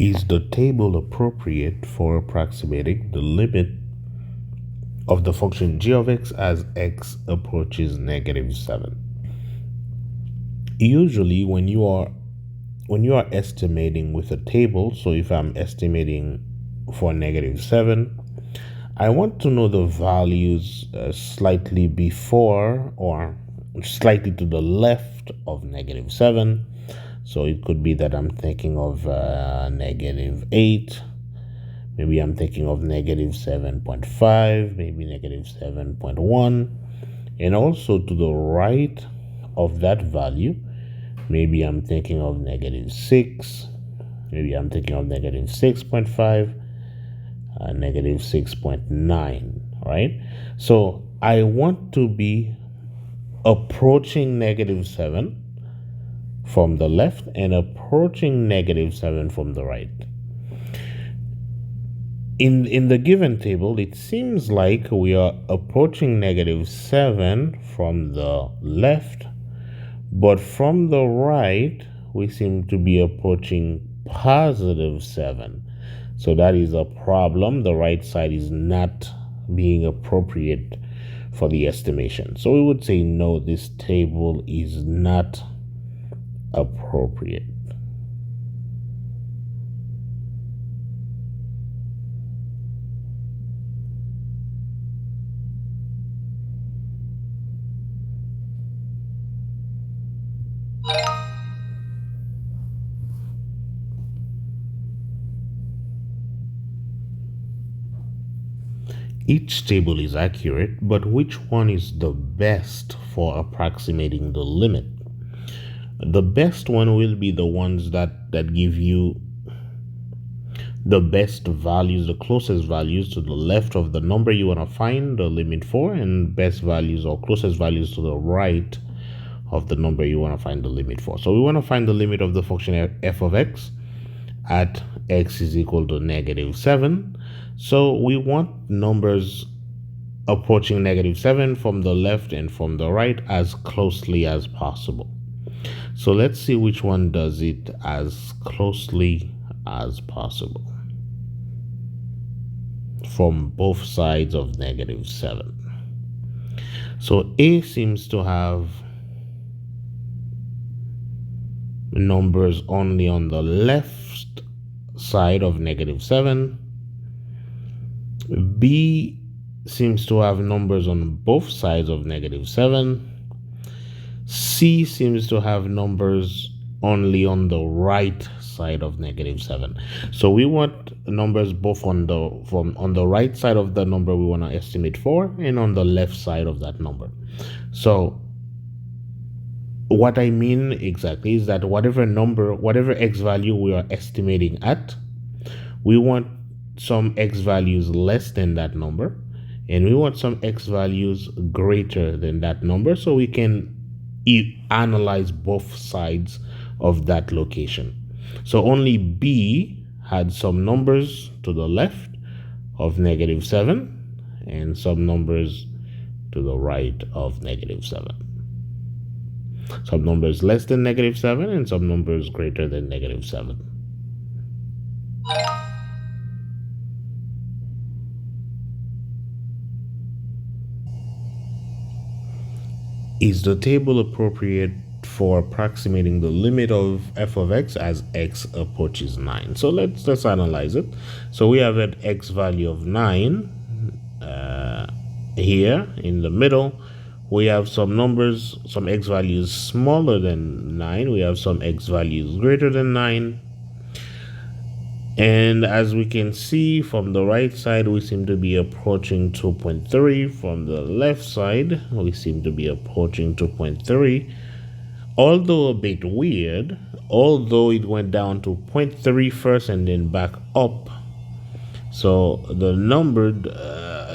Is the table appropriate for approximating the limit of the function g of x as x approaches -7? Usually when you are estimating with a table, so if I'm estimating for -7, I want to know the values slightly before or slightly to the left of -7. So it could be that I'm thinking of -8. Maybe I'm thinking of -7.5, maybe -7.1. And also to the right of that value, maybe I'm thinking of -6. Maybe I'm thinking of -6.5, -6.9, right? So I want to be approaching -7 from the left and approaching -7 from the right. In the given table, it seems like we are approaching -7 from the left, but from the right, we seem to be approaching +7. So that is a problem. The right side is not being appropriate for the estimation. So we would say, no, this table is not appropriate. Each table is accurate, but which one is the best for approximating the limit? The best one will be the ones that give you the best values, the closest values to the left of the number you want to find the limit for, and best values or closest values to the right of the number you want to find the limit for. So we want to find the limit of the function f of x at x is equal to -7. So we want numbers approaching -7 from the left and from the right as closely as possible. So let's see which one does it as closely as possible from both sides of -7. So A seems to have numbers only on the left side of -7. B seems to have numbers on both sides of -7. C seems to have numbers only on the right side of -7. So we want numbers both on the right side of the number we want to estimate for and on the left side of that number. So what I mean exactly is that whatever x value we are estimating at, we want some x values less than that number, and we want some x values greater than that number, so we can analyze both sides of that location. So only B had some numbers to the left of -7 and some numbers to the right of -7. Some numbers less than -7 and some numbers greater than -7. Is the table appropriate for approximating the limit of f of x as x approaches 9? So let's analyze it. So we have an x value of 9 here in the middle. We have some numbers, some x values smaller than 9. We have some x values greater than 9. And as we can see from the right side, we seem to be approaching 2.3. From the left side, we seem to be approaching 2.3. Although a bit weird, although it went down to 0.3 first and then back up. So the number,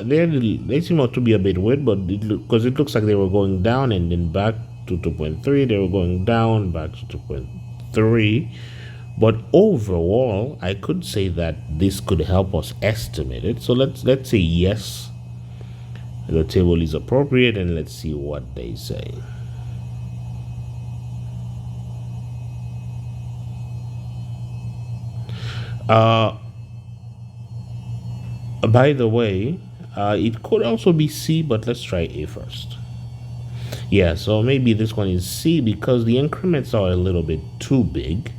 they seem to be a bit weird, but because it looks like they were going down and then back to 2.3. They were going down, back to 2.3. But overall, I could say that this could help us estimate it. So let's say yes, the table is appropriate, and let's see what they say. Uh, by the way, it could also be C, but let's try A first. Yeah, so maybe this one is C because the increments are a little bit too big.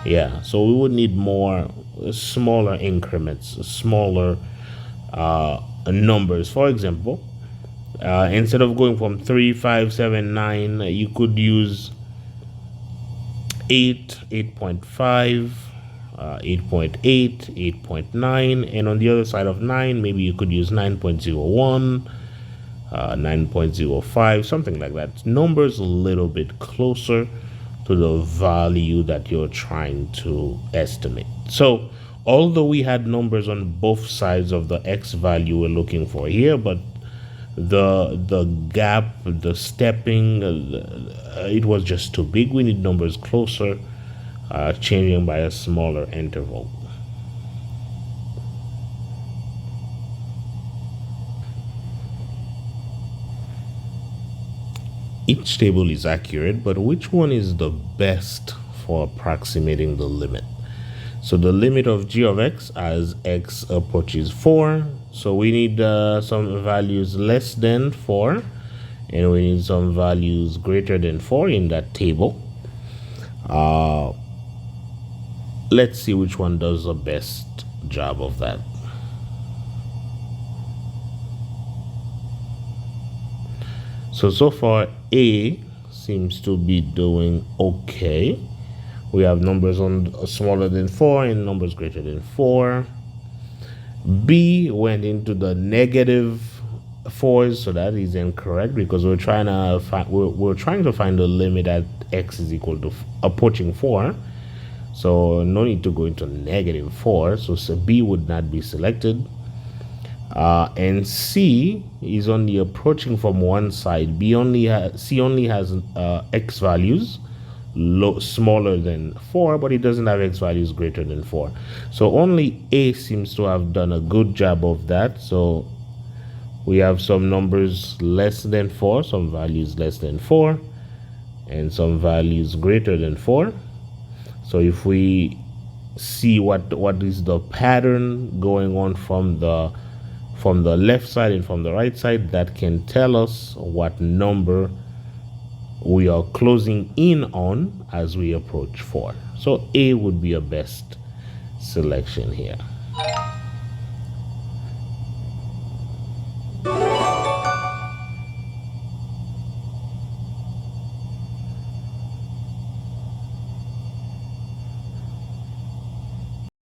Yeah, so we would need more smaller increments, smaller numbers. For example, instead of going from 3, 5, 7, 9, you could use 8, 8.5, 8.8, 8.9, and on the other side of 9, maybe you could use 9.01, 9.05, something like that. Numbers a little bit closer to the value that you're trying to estimate. So, although we had numbers on both sides of the x value we're looking for here, but the gap, the stepping, it was just too big. We need numbers closer, changing by a smaller interval. Each table is accurate, but which one is the best for approximating the limit? So the limit of g of x as x approaches 4. So we need some values less than 4, and we need some values greater than 4 in that table. Let's see which one does the best job of that. So far, A seems to be doing okay. We have numbers on smaller than 4 and numbers greater than 4. B went into the negative 4s, so that is incorrect because we're trying to find the limit at x is equal to approaching 4. So no need to go into negative 4. So B would not be selected. And C is only approaching from one side. C only has x values smaller than 4, but it doesn't have x values greater than 4. So only A seems to have done a good job of that. So we have some numbers less than 4, some values less than 4, and some values greater than 4. So if we see what is the pattern going on from the left side and from the right side, that can tell us what number we are closing in on as we approach 4. So A would be a best selection here.